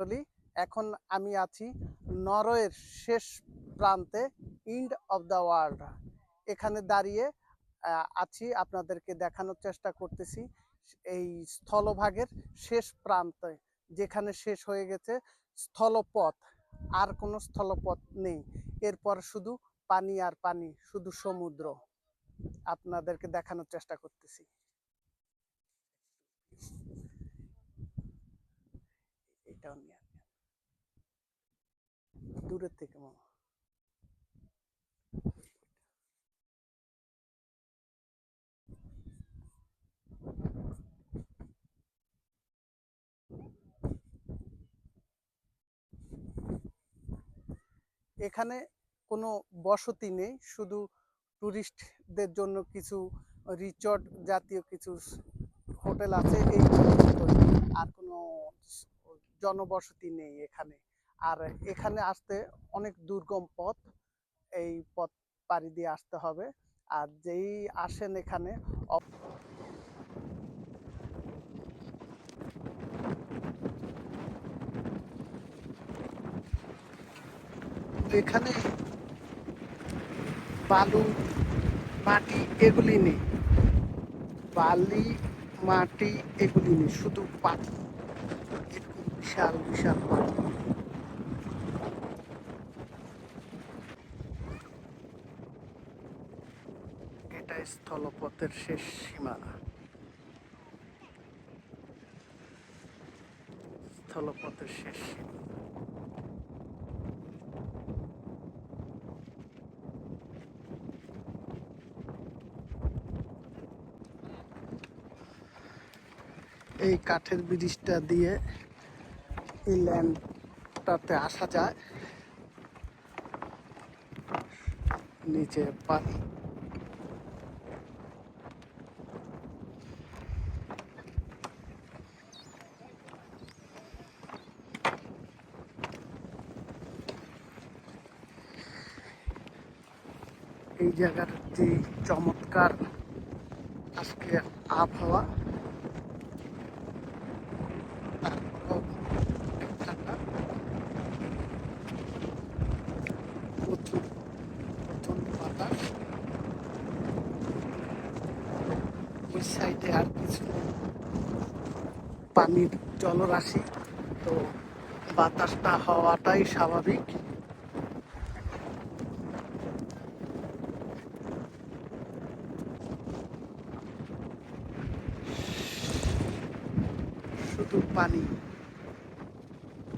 বলি, এখন আমি আছি নরওয়ের শেষ প্রান্তে, এন্ড অফ দ্য ওয়ার্ল্ড। এখানে দাঁড়িয়ে আছি, আপনাদেরকে দেখানোর চেষ্টা করতেছি এই স্থলভাগের শেষ প্রান্তে, যেখানে শেষ হয়ে গেছে স্থলপথ। আর কোনো স্থলপথ নেই, এরপর শুধু পানি আর পানি, শুধু সমুদ্র। আপনাদেরকে দেখানোর চেষ্টা করতেছি। এটাও নিয়ে দূরের থেকে মামা। এখানে কোনো বসতি নেই, শুধু টুরিস্টদের জন্য কিছু রিসর্ট জাতীয় কিছু হোটেল আছে, এই আর কোনো জনবসতি নেই এখানে। আর এখানে আসতে অনেক দুর্গম পথ, এই পথ পাড়ি দিয়ে আসতে হবে। আর যেই আসেন এখানে, এখানে বালু মাটি এগুলি নেই, বালি মাটি এগুলি নেই, শুধু পাথর, এরকম বিশাল বিশাল পাথর। এটা স্থলপথের শেষ সীমানা, স্থলপথের শেষ সীমানা। এই কাঠের ব্রিজটা দিয়ে এই ল্যান্ডটাতে আসা যায়, নিচে পানি। এই জায়গার যে চমৎকার আজকে আবহাওয়া, প্রচুর প্রচন্ড বাতাস। ওই সাইডে আর কিছু পানির জলরাশি, তো বাতাসটা হওয়াটাই স্বাভাবিক। শুধু পানি।